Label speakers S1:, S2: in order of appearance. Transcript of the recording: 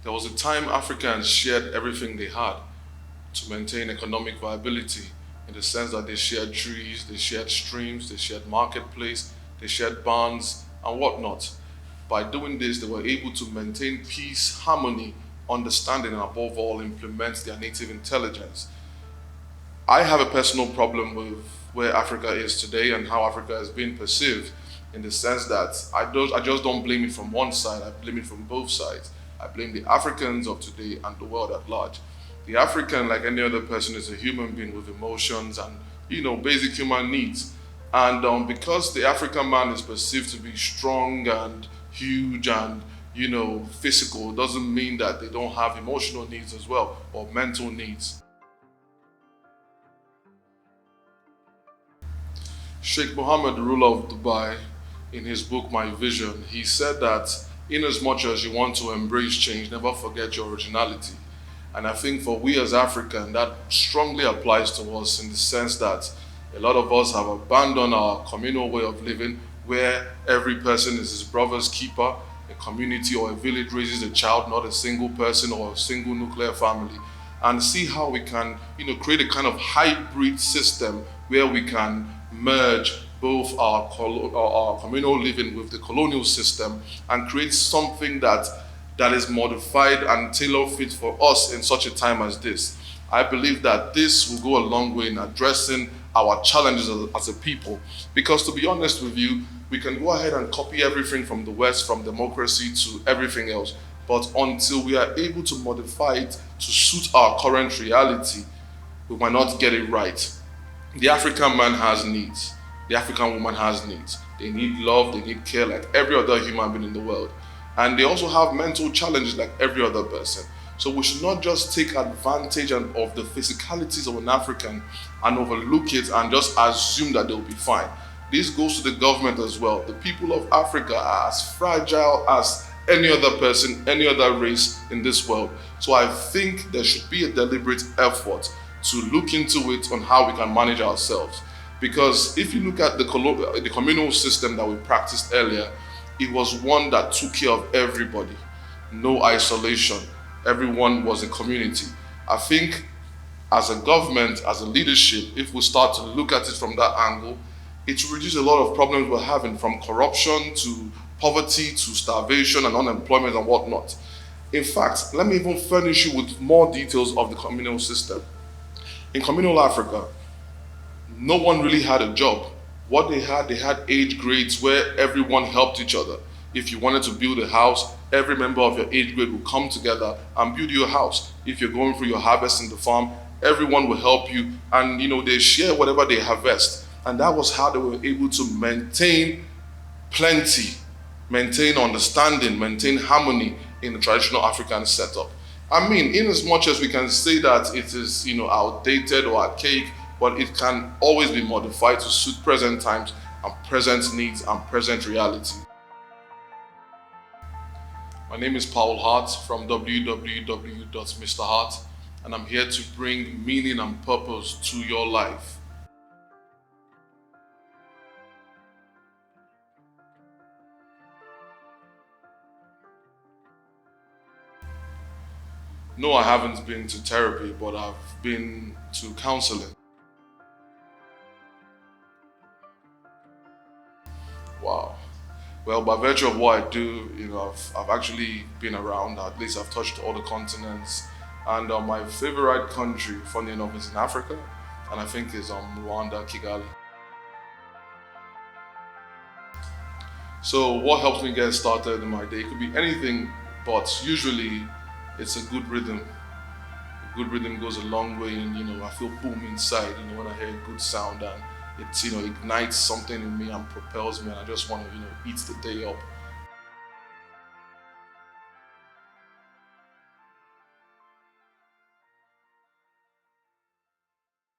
S1: There was a time Africans shared everything they had to maintain economic viability, in the sense that they shared trees, they shared streams, they shared marketplace, they shared barns and whatnot. By doing this, they were able to maintain peace, harmony, understanding, and above all, implement their native intelligence. I have a personal problem with where Africa is today and how Africa is being perceived, in the sense that I just don't blame it from one side, I blame it from both sides. I blame the Africans of today and the world at large. The African, like any other person, is a human being with emotions and, basic human needs. And because the African man is perceived to be strong and huge and, physical, doesn't mean that they don't have emotional needs as well, or mental needs. Sheikh Mohammed, the ruler of Dubai, in his book My Vision, he said that in as much as you want to embrace change, never forget your originality. And I think for we as African, that strongly applies to us, in the sense that a lot of us have abandoned our communal way of living, where every person is his brother's keeper. A community or a village raises a child, not a single person or a single nuclear family. And see how we can, create a kind of hybrid system where we can merge both our communal living with the colonial system, and create something that is modified and tailor fit for us in such a time as this. I believe that this will go a long way in addressing our challenges as a people. Because to be honest with you, we can go ahead and copy everything from the West, from democracy to everything else. But until we are able to modify it to suit our current reality, we might not get it right. The African man has needs. The African woman has needs. They need love, they need care like every other human being in the world. And they also have mental challenges like every other person. So we should not just take advantage of the physicalities of an African and overlook it and just assume that they'll be fine. This goes to the government as well. The people of Africa are as fragile as any other person, any other race in this world. So I think there should be a deliberate effort to look into it on how we can manage ourselves. Because if you look at the communal system that we practiced earlier, it was one that took care of everybody. No isolation. Everyone was a community. I think as a government, as a leadership, if we start to look at it from that angle, it will reduce a lot of problems we're having, from corruption to poverty to starvation and unemployment and whatnot. In fact, let me even furnish you with more details of the communal system. In communal Africa, no one really had a job. What they had age grades where everyone helped each other. If you wanted to build a house, every member of your age grade would come together and build your house. If you're going through your harvest in the farm, everyone will help you, and they share whatever they harvest. And that was how they were able to maintain plenty, maintain understanding, maintain harmony in the traditional African setup. I mean, in as much as we can say that it is, outdated or archaic, but it can always be modified to suit present times and present needs and present reality. My name is Powell Hart from www.mrhart, and I'm here to bring meaning and purpose to your life. No, I haven't been to therapy, but I've been to counseling. Wow. Well, by virtue of what I do, I've actually been around. At least I've touched all the continents. And my favorite country, funny enough, is in Africa. And I think is Rwanda, Kigali. So what helps me get started in my day? It could be anything, but usually it's a good rhythm. A good rhythm goes a long way, and I feel boom inside, when I hear a good sound, and it ignites something in me and propels me, and I just want to eat the day up.